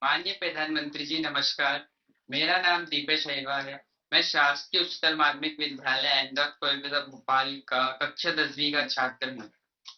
माननीय प्रधानमंत्री जी नमस्कार। मेरा नाम दीपेश अहिरवार है। मैं शासकीय उच्चतर माध्यमिक विद्यालय इंदौर कोलकाता भोपाल का कक्षा 10वीं का छात्र हूँ।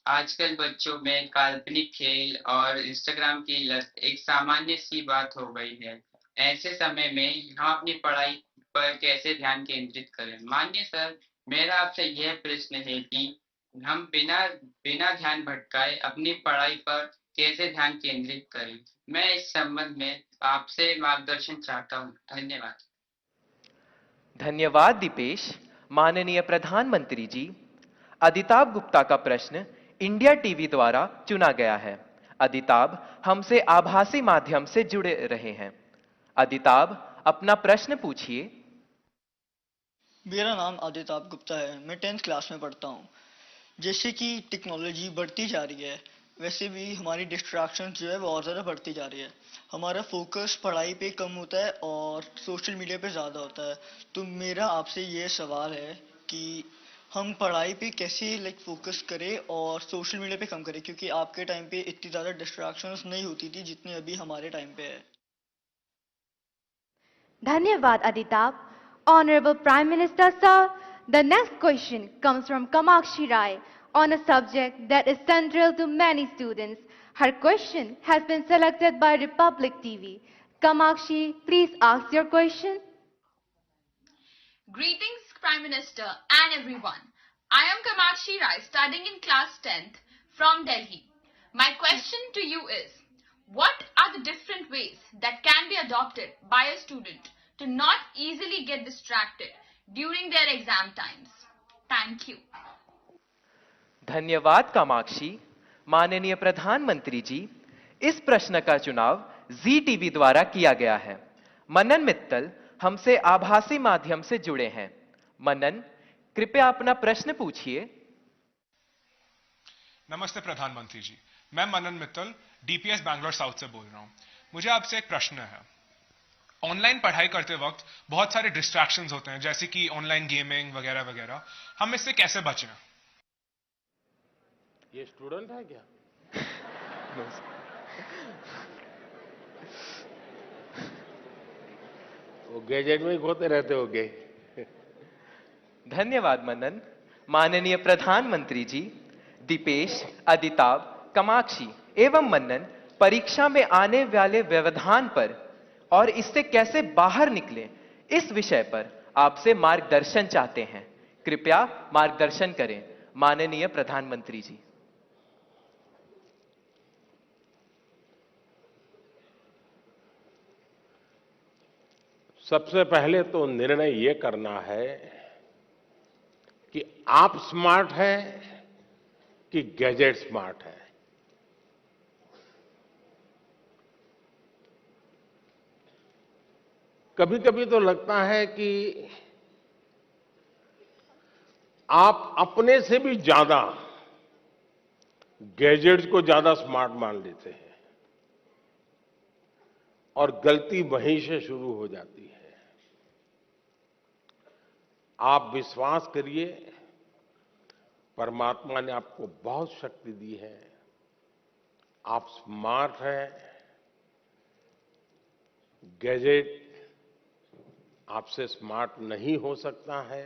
आजकल बच्चों में काल्पनिक खेल और इंस्टाग्राम की लत एक सामान्य सी बात हो गई है। ऐसे समय में हम अपनी पढ़ाई पर कैसे ध्यान केंद्रित करें? माननीय सर, मेरा आपसे यह प्रश्न है कि हम बिना बिना ध्यान भटकाए अपनी पढ़ाई पर कैसे ध्यान केंद्रित करें? मैं इस संबंध में आपसे मार्गदर्शन चाहता हूँ। धन्यवाद। धन्यवाद दीपेश। माननीय प्रधानमंत्री जी, अदिताभ गुप्ता का प्रश्न इंडिया टीवी द्वारा चुना गया है। अदिताभ हमसे आभासी माध्यम से जुड़े रहे हैं। अदिताभ, अपना प्रश्न पूछिए। मेरा नाम आदिताभ गुप्ता है। मैं 10th क्लास में पढ़ता हूँ। जैसे कि टेक्नोलॉजी बढ़ती जा रही है, वैसे भी हमारी डिस्ट्रैक्शन जो है वो और ज़्यादा बढ़ती जा रही है। हमारा फोकस पढ़ाई पे कम होता है और सोशल मीडिया पे ज़्यादा होता है। तो मेरा आपसे ये सवाल है कि हम पढ़ाई पे कैसे फोकस करें और सोशल मीडिया पे कम करें, क्योंकि आपके टाइम पे इतनी ज़्यादा डिस्ट्रैक्शंस नहीं होती थी जितनी अभी हमारे टाइम पे है। Dhanyavad Aditab. Honorable Prime Minister Sir, the next question comes from Kamakshi Rai on a subject that is central to many students. Her question has been selected by Republic TV. Kamakshi, please ask your question. Greetings, Prime Minister and everyone. I am Kamakshi Rai, studying in class 10th from Delhi. My question to you is, what are the different ways that can be adopted by a student to not easily get distracted during their exam times? Thank you. धन्यवाद कामाक्षी। माननीय प्रधानमंत्री जी, इस प्रश्न का चुनाव जी TV द्वारा किया गया है। मनन मित्तल हमसे आभासी माध्यम से जुड़े हैं। मनन, कृपया अपना प्रश्न पूछिए। नमस्ते प्रधानमंत्री जी, मैं मनन मित्तल डीपीएस बैंगलोर साउथ से बोल रहा हूं। मुझे आपसे एक प्रश्न है। ऑनलाइन पढ़ाई करते वक्त बहुत सारे डिस्ट्रैक्शंस होते हैं, जैसे कि ऑनलाइन गेमिंग वगैरह वगैरह। हम इससे कैसे बचें? ये स्टूडेंट है क्या? वो गैजेट में ही खोते रहते हो गए। धन्यवाद मनन। माननीय प्रधानमंत्री जी, दीपेश, अदिताभ, कामाक्षी एवं मनन परीक्षा में आने वाले व्यवधान पर और इससे कैसे बाहर निकलें, इस विषय पर आपसे मार्गदर्शन चाहते हैं। कृपया मार्गदर्शन करें माननीय प्रधानमंत्री जी। सबसे पहले तो निर्णय ये करना है कि आप स्मार्ट हैं कि गैजेट स्मार्ट है। कभी कभी तो लगता है कि आप अपने से भी ज्यादा गैजेट्स को ज्यादा स्मार्ट मान लेते हैं और गलती वहीं से शुरू हो जाती है। आप विश्वास करिए, परमात्मा ने आपको बहुत शक्ति दी है। आप स्मार्ट हैं। गैजेट आपसे स्मार्ट नहीं हो सकता है।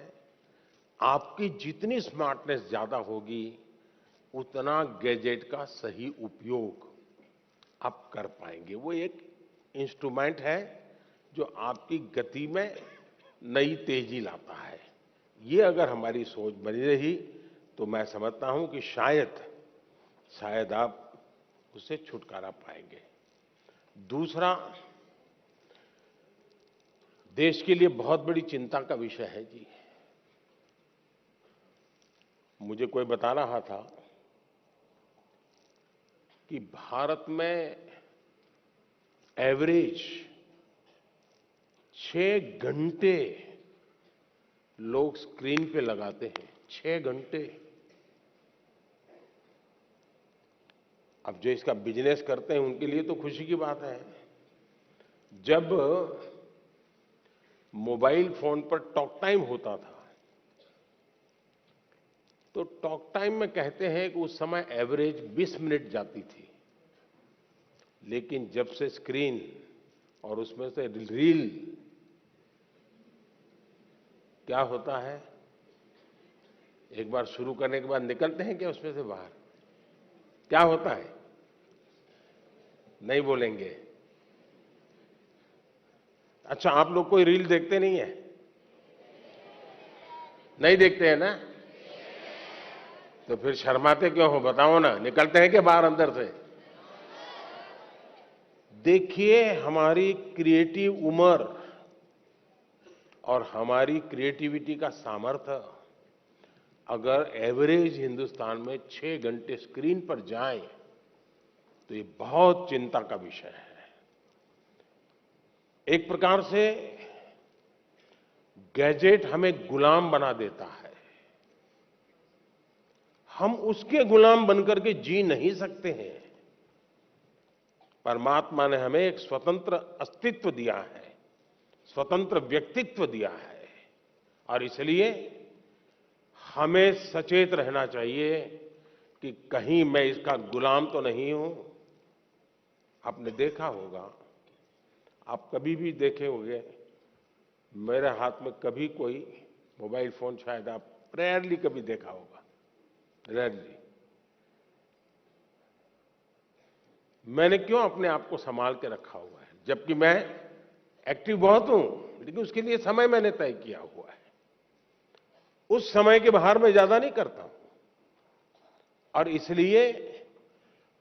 आपकी जितनी स्मार्टनेस ज्यादा होगी, उतना गैजेट का सही उपयोग आप कर पाएंगे। वो एक इंस्ट्रूमेंट है जो आपकी गति में नई तेजी लाता है। ये अगर हमारी सोच बनी रही तो मैं समझता हूं कि शायद आप उससे छुटकारा पाएंगे। दूसरा, देश के लिए बहुत बड़ी चिंता का विषय है जी। मुझे कोई बता रहा था कि भारत में एवरेज 6 घंटे लोग स्क्रीन पे लगाते हैं। 6 घंटे। अब जो इसका बिजनेस करते हैं उनके लिए तो खुशी की बात है। जब मोबाइल फोन पर टॉक टाइम होता था तो टॉक टाइम में कहते हैं कि उस समय एवरेज 20 मिनट जाती थी। लेकिन जब से स्क्रीन और उसमें से रील क्या होता है, एक बार शुरू करने के बाद निकलते हैं क्या उसमें से बाहर? क्या होता है? नहीं बोलेंगे? अच्छा, आप लोग कोई रील देखते नहीं है? नहीं देखते हैं ना? तो फिर शर्माते क्यों हो, बताओ ना, निकलते हैं क्या बाहर अंदर से? देखिए, हमारी क्रिएटिव उम्र और हमारी क्रिएटिविटी का सामर्थ्य अगर एवरेज हिंदुस्तान में 6 घंटे स्क्रीन पर जाए तो ये बहुत चिंता का विषय है। एक प्रकार से गैजेट हमें गुलाम बना देता है। हम उसके गुलाम बनकर के जी नहीं सकते हैं। परमात्मा ने हमें एक स्वतंत्र अस्तित्व दिया है, स्वतंत्र व्यक्तित्व दिया है, और इसलिए हमें सचेत रहना चाहिए कि कहीं मैं इसका गुलाम तो नहीं हूं। आपने देखा होगा, आप कभी भी देखे होंगे, मेरे हाथ में कभी कोई मोबाइल फोन शायद आप रेयरली कभी देखा होगा, रेयरली। मैंने क्यों अपने आप को संभाल के रखा हुआ है, जबकि मैं एक्टिव बहुत हूं, लेकिन उसके लिए समय मैंने तय किया हुआ है। उस समय के बाहर मैं ज्यादा नहीं करता हूं, और इसलिए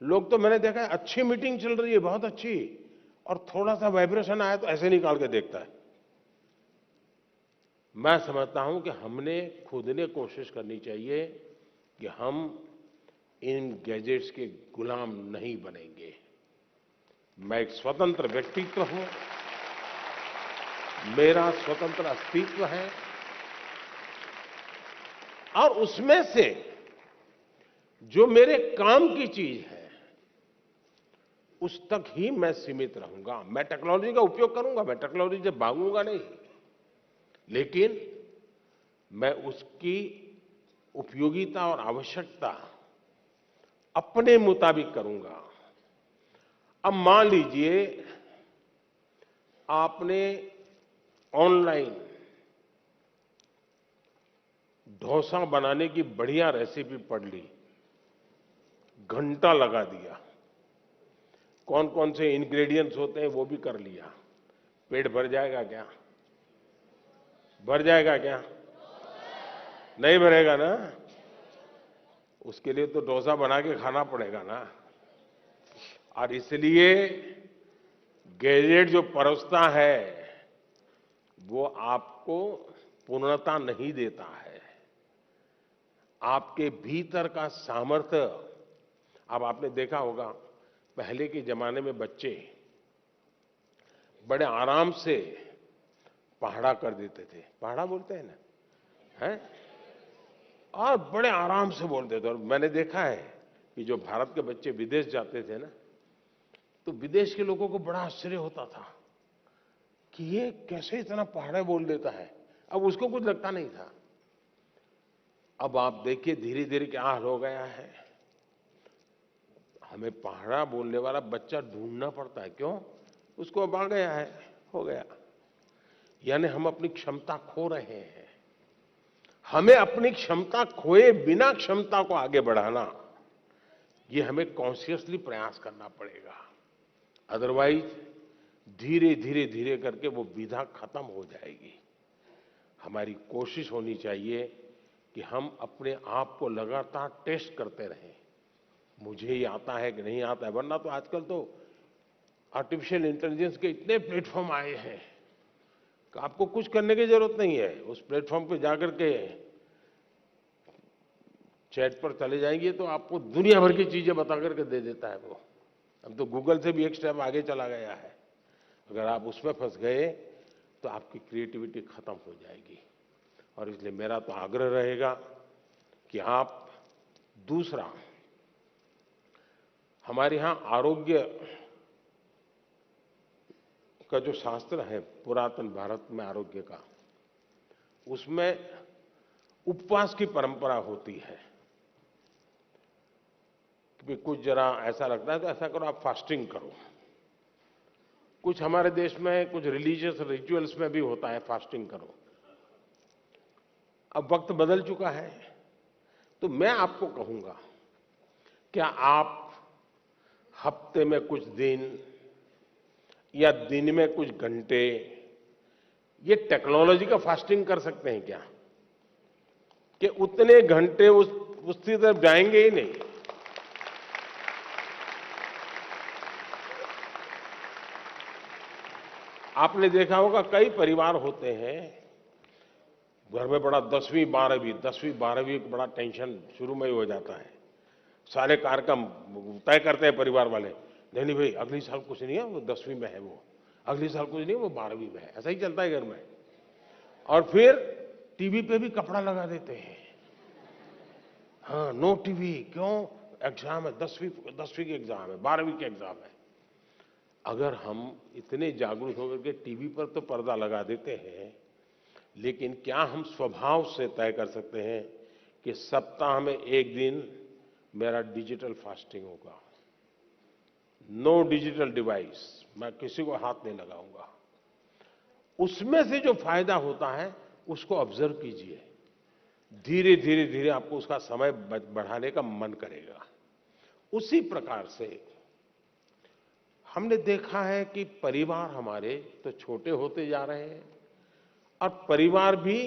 लोग तो मैंने देखा है, अच्छी मीटिंग चल रही है, बहुत अच्छी, और थोड़ा सा वाइब्रेशन आया तो ऐसे निकाल के देखता है। मैं समझता हूं कि हमने खुद ने कोशिश करनी चाहिए कि हम इन गैजेट्स के गुलाम नहीं बनेंगे। मैं एक स्वतंत्र व्यक्तित्व हूं, मेरा स्वतंत्र अस्तित्व है, और उसमें से जो मेरे काम की चीज है उस तक ही मैं सीमित रहूंगा। मैं टेक्नोलॉजी का उपयोग करूंगा, मैं टेक्नोलॉजी से भागूंगा नहीं, लेकिन मैं उसकी उपयोगिता और आवश्यकता अपने मुताबिक करूंगा। अब मान लीजिए आपने ऑनलाइन डोसा बनाने की बढ़िया रेसिपी पढ़ ली, घंटा लगा दिया, कौन कौन से इंग्रेडिएंट्स होते हैं वो भी कर लिया, पेट भर जाएगा क्या? भर जाएगा क्या? नहीं भरेगा ना? उसके लिए तो डोसा बना के खाना पड़ेगा ना। और इसलिए गैजेट जो परोसता है वो आपको पूर्णता नहीं देता है। आपके भीतर का सामर्थ्य, अब आपने देखा होगा पहले के जमाने में बच्चे बड़े आराम से पहाड़ा कर देते थे, पहाड़ा बोलते हैं ना, हैं? और बड़े आराम से बोलते थे। और मैंने देखा है कि जो भारत के बच्चे विदेश जाते थे ना, तो विदेश के लोगों को बड़ा आश्चर्य होता था कि ये कैसे इतना पहाड़ा बोल देता है। अब उसको कुछ लगता नहीं था। अब आप देखिए धीरे धीरे क्या हाल हो गया है, हमें पहाड़ा बोलने वाला बच्चा ढूंढना पड़ता है। क्यों? उसको अब आ गया है, हो गया। यानी हम अपनी क्षमता खो रहे हैं। हमें अपनी क्षमता खोए बिना क्षमता को आगे बढ़ाना, ये हमें कॉन्शियसली प्रयास करना पड़ेगा। अदरवाइज धीरे धीरे धीरे करके वो विधा खत्म हो जाएगी। हमारी कोशिश होनी चाहिए कि हम अपने आप को लगातार टेस्ट करते रहें, मुझे ये आता है कि नहीं आता है। वरना तो आजकल तो आर्टिफिशियल इंटेलिजेंस के इतने प्लेटफॉर्म आए हैं कि आपको कुछ करने की जरूरत नहीं है। उस प्लेटफॉर्म पे जाकर के चैट पर चले जाएंगे तो आपको दुनिया भर की चीजें बता करके दे देता है वो। अब तो गूगल से भी एक स्टेप आगे चला गया है। अगर आप उसमें फंस गए तो आपकी क्रिएटिविटी खत्म हो जाएगी। और इसलिए मेरा तो आग्रह रहेगा कि आप, दूसरा, हमारे यहां आरोग्य का जो शास्त्र है पुरातन भारत में आरोग्य का, उसमें उपवास की परंपरा होती है कि कुछ जरा ऐसा लगता है तो ऐसा करो, आप फास्टिंग करो। कुछ हमारे देश में कुछ रिलीजियस रिचुअल्स में भी होता है फास्टिंग करो। अब वक्त बदल चुका है, तो मैं आपको कहूंगा, क्या आप हफ्ते में कुछ दिन या दिन में कुछ घंटे ये टेक्नोलॉजी का फास्टिंग कर सकते हैं क्या? कि उतने घंटे उसकी तरफ जाएंगे ही नहीं। आपने देखा होगा कई परिवार होते हैं घर में बड़ा 10वीं 12वीं बड़ा टेंशन शुरू में ही हो जाता है। सारे कार्यक्रम तय करते हैं परिवार वाले, नहीं भाई अगली साल कुछ नहीं है, वो 10वीं में है, वो अगली साल कुछ नहीं है, वो 12वीं में है। ऐसा ही चलता है घर में। और फिर टीवी पे भी कपड़ा लगा देते हैं, हाँ नो टीवी, क्यों? एग्जाम है, 10वीं की एग्जाम है, 12वीं की एग्जाम है। अगर हम इतने जागरूक होकर के टीवी पर तो पर्दा लगा देते हैं, लेकिन क्या हम स्वभाव से तय कर सकते हैं कि सप्ताह में एक दिन मेरा डिजिटल फास्टिंग होगा, नो डिजिटल डिवाइस, मैं किसी को हाथ नहीं लगाऊंगा। उसमें से जो फायदा होता है उसको ऑब्जर्व कीजिए, धीरे धीरे धीरे आपको उसका समय बढ़ाने का मन करेगा। उसी प्रकार से हमने देखा है कि परिवार हमारे तो छोटे होते जा रहे हैं और परिवार भी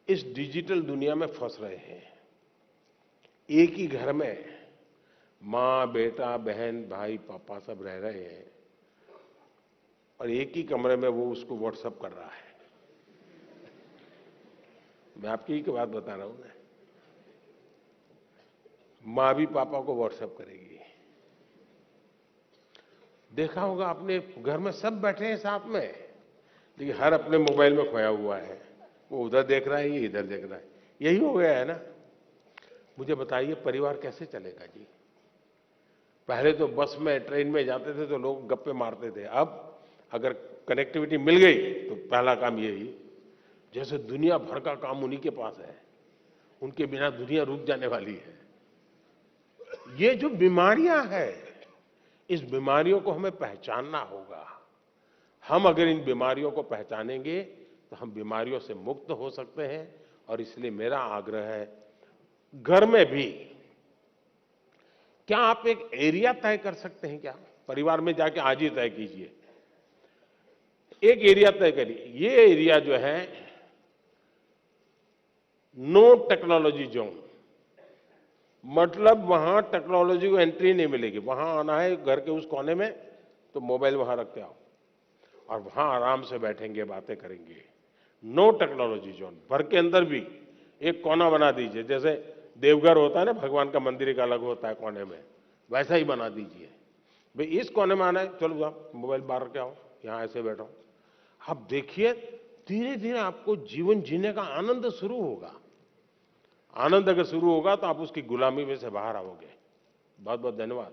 इस डिजिटल दुनिया में फंस रहे हैं। एक ही घर में माँ, बेटा, बहन, भाई, पापा सब रह रहे हैं और एक ही कमरे में वो उसको व्हाट्सएप कर रहा है। मैं आपकी ही बात बता रहा हूं ना। माँ भी पापा को व्हाट्सएप करेगी। देखा होगा आपने, घर में सब बैठे हैं साथ में, लेकिन हर अपने मोबाइल में खोया हुआ है। वो उधर देख रहा है, ये इधर देख रहा है। यही हो गया है ना। मुझे बताइए परिवार कैसे चलेगा जी? पहले तो बस में, ट्रेन में जाते थे तो लोग गप्पे मारते थे। अब अगर कनेक्टिविटी मिल गई तो पहला काम यही, जैसे दुनिया भर का काम उन्हीं के पास है, उनके बिना दुनिया रुक जाने वाली है। ये जो बीमारियां हैं, इस बीमारियों को हमें पहचानना होगा। हम अगर इन बीमारियों को पहचानेंगे तो हम बीमारियों से मुक्त हो सकते हैं। और इसलिए मेरा आग्रह है, घर में भी क्या आप एक एरिया तय कर सकते हैं क्या? परिवार में जाके आज ही तय कीजिए, एक एरिया तय करिए। ये एरिया जो है नो टेक्नोलॉजी जोन, मतलब वहां टेक्नोलॉजी को एंट्री नहीं मिलेगी। वहां आना है घर के उस कोने में तो मोबाइल वहां रख के आओ और वहां आराम से बैठेंगे, बातें करेंगे। No technology zone. घर के अंदर भी एक कोना बना दीजिए, जैसे देवघर होता है ना, भगवान का मंदिर एक अलग होता है कोने में, वैसा ही बना दीजिए। भाई इस कोने में आना है, चलो आप मोबाइल बाहर रख के आओ, यहां ऐसे बैठो। आप देखिए धीरे धीरे आपको जीवन जीने का आनंद शुरू होगा। आनंद अगर शुरू होगा तो आप उसकी गुलामी में से बाहर आओगे। बहुत बहुत धन्यवाद।